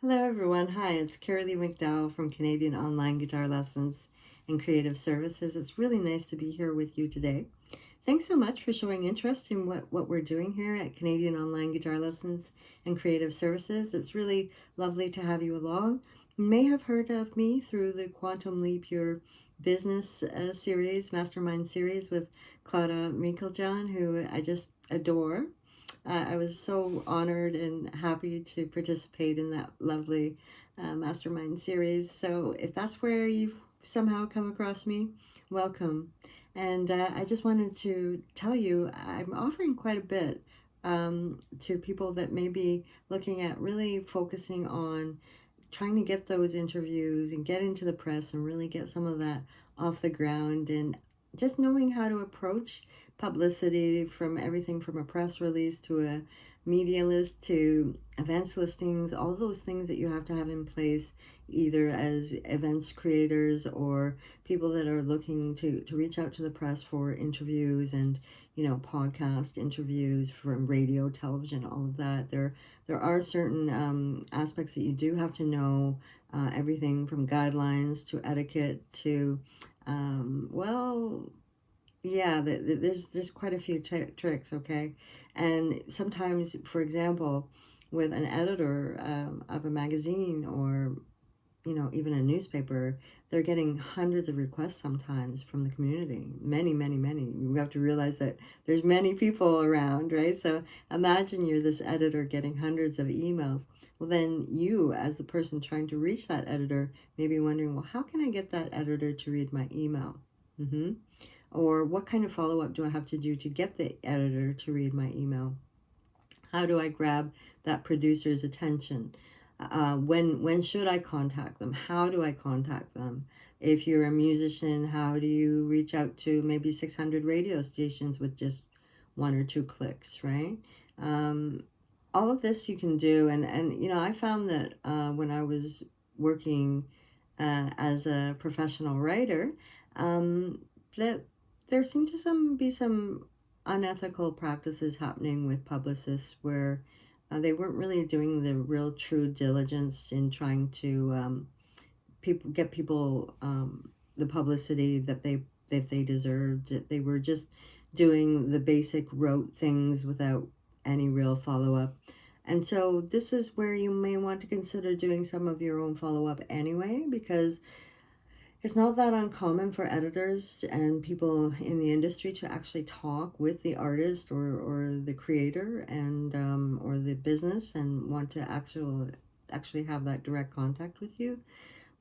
Hello everyone. Hi, it's Kerilie McDowall from Canadian Online Guitar Lessons and Creative Services. It's really nice to be here with you today. Thanks so much for showing interest in what we're doing here at Canadian Online Guitar Lessons and Creative Services. It's really lovely to have you along. You may have heard of me through the Quantum Leap Your Business series, Mastermind series with Clara Meiklejohn, who I just adore. I was so honored and happy to participate in that lovely mastermind series. So if that's where you've somehow come across me, welcome. And I just wanted to tell you, I'm offering quite a bit to people that may be looking at really focusing on trying to get those interviews and get into the press and really get some of that off the ground, and just knowing how to approach publicity, from everything from a press release to a media list to events listings, all those things that you have to have in place either as events creators or people that are looking to reach out to the press for interviews and podcast interviews from radio, television, all of that. There are certain aspects that you do have to know, everything from guidelines to etiquette to well, yeah, there's quite a few tricks, okay? And sometimes, for example, with an editor of a magazine or even a newspaper, they're getting hundreds of requests sometimes from the community. Many, many, many. We have to realize that there's many people around, right? So imagine you're this editor getting hundreds of emails. Well, then you, as the person trying to reach that editor, may be wondering, well, how can I get that editor to read my email? Or what kind of follow-up do I have to do to get the editor to read my email? How do I grab that producer's attention? When should I contact them? How do I contact them? If you're a musician, how do you reach out to maybe 600 radio stations with just one or two clicks, right? Um, all of this you can do, and I found that when I was working as a professional writer, that there seemed to be some unethical practices happening with publicists where they weren't really doing the real true diligence in trying to get people the publicity that they deserved. They were just doing the basic rote things without any real follow-up. And so this is where you may want to consider doing some of your own follow-up anyway, because it's not that uncommon for editors and people in the industry to actually talk with the artist or the creator and or the business and want to actually have that direct contact with you.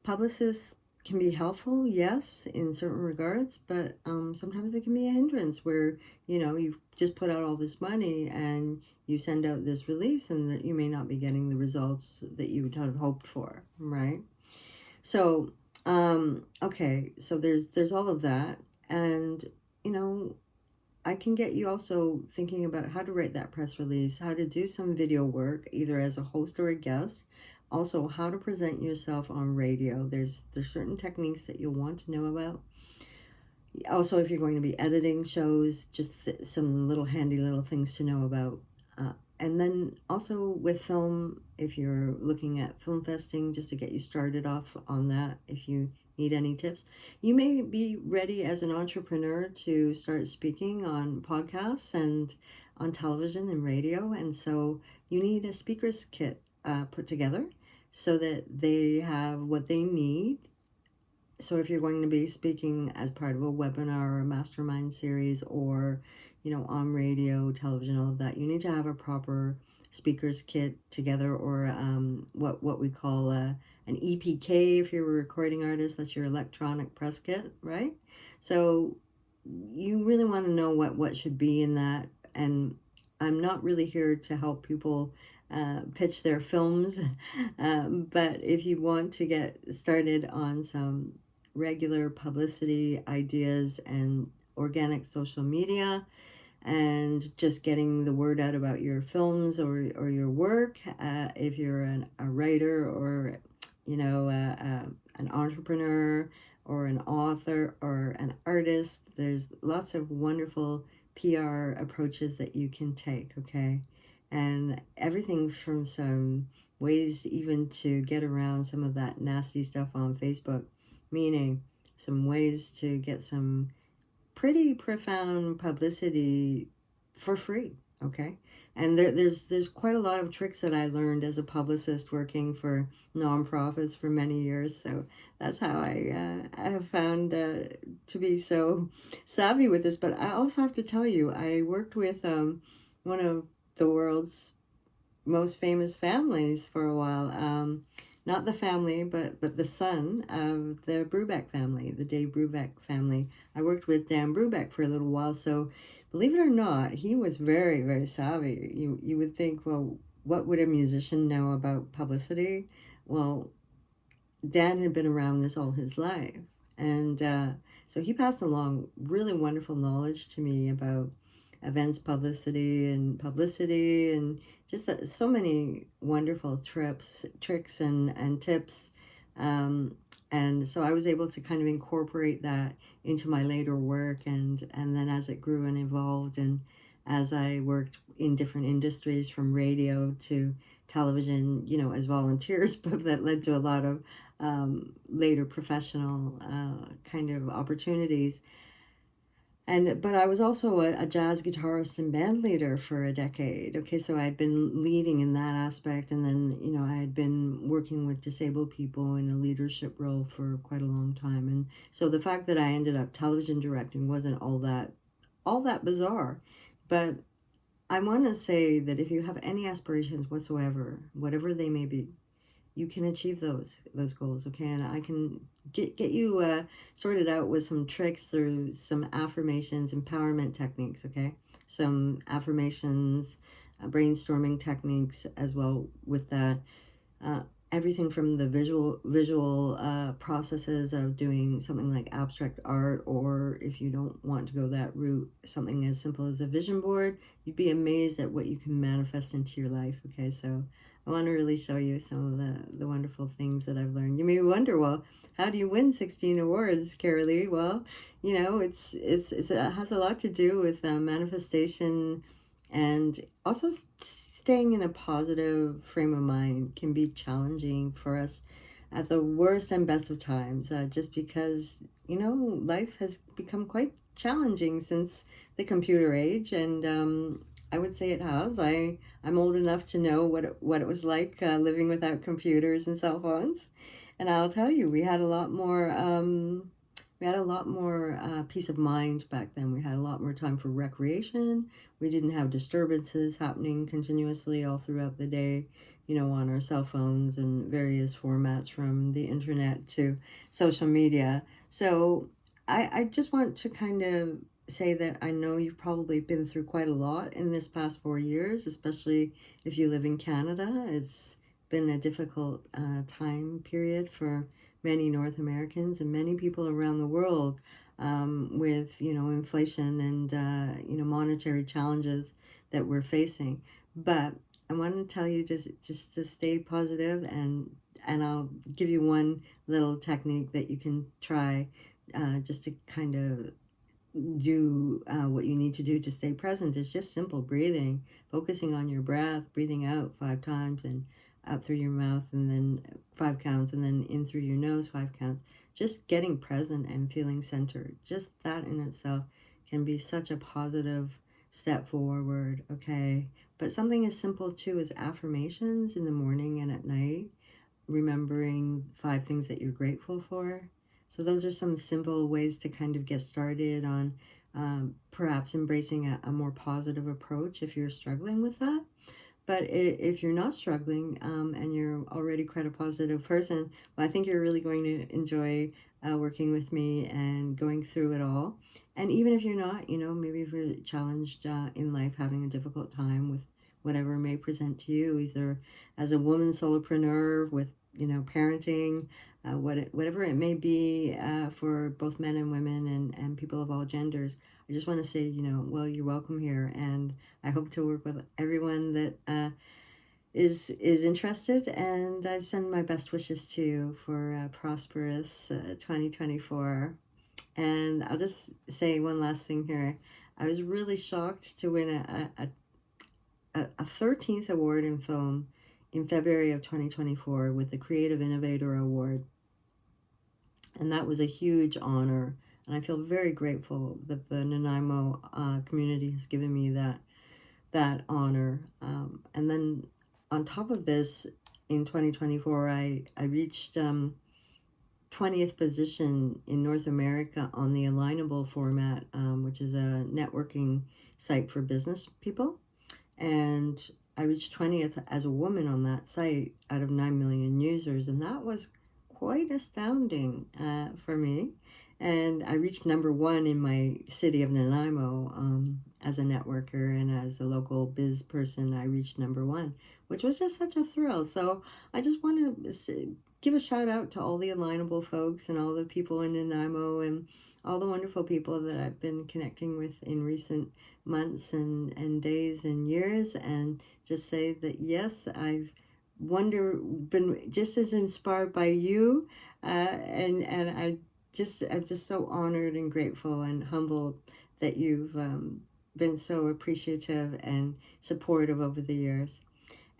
Publicists can be helpful, yes, in certain regards, but sometimes they can be a hindrance where you've just put out all this money and you send out this release and that you may not be getting the results that you would have hoped for, right? So okay, so there's all of that, and you know, I can get you also thinking about how to write that press release, how to do some video work, either as a host or a guest. Also, how to present yourself on radio. There's certain techniques that you'll want to know about. Also, if you're going to be editing shows, just some little handy little things to know about. And then also with film, if you're looking at film festing, just to get you started off on that, if you need any tips. You may be ready as an entrepreneur to start speaking on podcasts and on television and radio, and so you need a speaker's kit put together so that they have what they need. So if you're going to be speaking as part of a webinar or a mastermind series or, on radio, television, all of that, you need to have a proper speaker's kit together, or what we call an EPK if you're a recording artist. That's your electronic press kit, right? So you really want to know what should be in that. And I'm not really here to help people pitch their films, but if you want to get started on some regular publicity ideas and organic social media and just getting the word out about your films or your work, if you're a writer or an entrepreneur or an author or an artist, there's lots of wonderful PR approaches that you can take, okay? And everything from some ways even to get around some of that nasty stuff on Facebook, meaning some ways to get some pretty profound publicity for free. Okay, and there's quite a lot of tricks that I learned as a publicist working for nonprofits for many years. So that's how I have found to be so savvy with this. But I also have to tell you, I worked with one of the world's most famous families for a while. Not the family, but the son of the Brubeck family, the Dave Brubeck family. I worked with Dan Brubeck for a little while, so believe it or not, he was very, very savvy. You would think, well, what would a musician know about publicity? Well, Dan had been around this all his life, and so he passed along really wonderful knowledge to me about events publicity and just so many wonderful tricks and tips. Um, and so I was able to kind of incorporate that into my later work, and then as it grew and evolved, and as I worked in different industries from radio to television, as volunteers, but that led to a lot of later professional kind of opportunities. But I was also a jazz guitarist and band leader for a decade. Okay, so I'd been leading in that aspect, and then I had been working with disabled people in a leadership role for quite a long time. And so the fact that I ended up television directing wasn't all that bizarre. But I want to say that if you have any aspirations whatsoever, whatever they may be, you can achieve those goals. Okay, and I can get you sorted out with some tricks through some affirmations, empowerment techniques. Okay, some affirmations, brainstorming techniques as well with that. uh, Everything from the visual processes of doing something like abstract art, or if you don't want to go that route, something as simple as a vision board. You'd be amazed at what you can manifest into your life. Okay, so I want to really show you some of the wonderful things that I've learned. You may wonder, well, how do you win 16 awards, Kerilie? Well, it has a lot to do with manifestation, and also staying in a positive frame of mind can be challenging for us at the worst and best of times, just because life has become quite challenging since the computer age. And I would say it has. I'm old enough to know what it was like living without computers and cell phones, and I'll tell you, we had a lot more peace of mind back then. We had a lot more time for recreation. We didn't have disturbances happening continuously all throughout the day, on our cell phones and various formats, from the internet to social media. So I just want to kind of say that I know you've probably been through quite a lot in this past 4 years, especially if you live in Canada. It's been a difficult time period for many North Americans and many people around the world, with inflation and monetary challenges that we're facing. But I want to tell you just to stay positive, and I'll give you one little technique that you can try, just to kind of do what you need to do to stay present. Is just simple breathing, focusing on your breath, breathing out 5 times and out through your mouth, and then 5 counts, and then in through your nose 5 counts. Just getting present and feeling centered. Just that in itself can be such a positive step forward. Okay, but something as simple too as affirmations in the morning and at night, remembering 5 things that you're grateful for. So those are some simple ways to kind of get started on perhaps embracing a more positive approach if you're struggling with that. But if you're not struggling, and you're already quite a positive person, well, I think you're really going to enjoy working with me and going through it all. And even if you're not, maybe if you're challenged in life, having a difficult time with whatever may present to you, either as a woman solopreneur with, parenting, whatever it may be, for both men and women, and people of all genders. I just want to say, well, you're welcome here, and I hope to work with everyone that is interested, and I send my best wishes to you for a prosperous 2024. And I'll just say one last thing here. I was really shocked to win a 13th award in film in February of 2024 with the Creative Innovator Award. And that was a huge honor. And I feel very grateful that the Nanaimo community has given me that honor. And then on top of this, in 2024, I reached 20th position in North America on the Alignable format, which is a networking site for business people. And I reached 20th as a woman on that site out of 9 million users. And that was quite astounding for me. And I reached #1 in my city of Nanaimo as a networker, and as a local biz person, I reached #1, which was just such a thrill. So I just want to give a shout out to all the Alignable folks and all the people in Nanaimo and all the wonderful people that I've been connecting with in recent months and days and years, and just say that yes, I've been just as inspired by you, and I'm just so honored and grateful and humbled that you've been so appreciative and supportive over the years.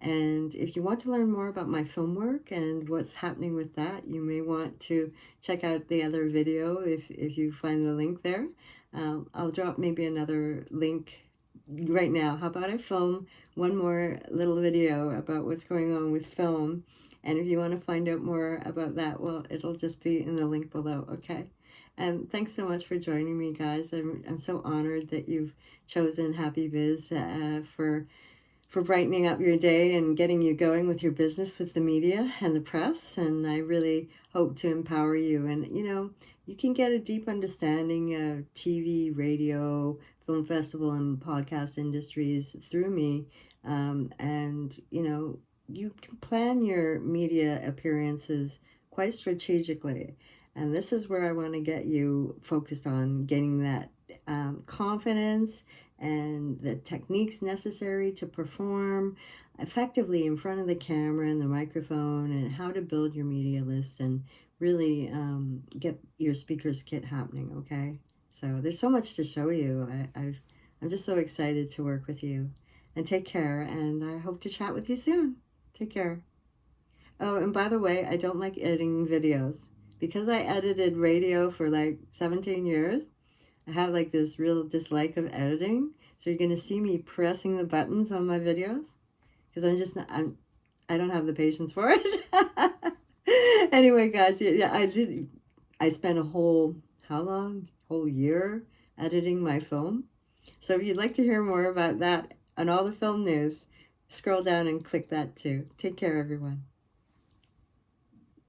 And if you want to learn more about my film work and what's happening with that, you may want to check out the other video if you find the link there. I'll drop maybe another link right now. How about I film one more little video about what's going on with film? And if you want to find out more about that, well, it'll just be in the link below, okay? And thanks so much for joining me, guys. I'm so honored that you've chosen Happy Biz for brightening up your day and getting you going with your business with the media and the press. And I really hope to empower you. And, you can get a deep understanding of TV, radio, film festival, and podcast industries through me. And, you can plan your media appearances quite strategically. And this is where I want to get you focused on getting that confidence and the techniques necessary to perform effectively in front of the camera and the microphone, and how to build your media list and really get your speaker's kit happening, okay? So there's so much to show you. I'm just so excited to work with you. And take care, and I hope to chat with you soon. Take care. Oh, and by the way, I don't like editing videos. Because I edited radio for like 17 years, I have like this real dislike of editing. So you're going to see me pressing the buttons on my videos because I don't have the patience for it. Anyway, guys, yeah, I spent how long? Whole year editing my film. So if you'd like to hear more about that and all the film news, scroll down and click that too. Take care, everyone.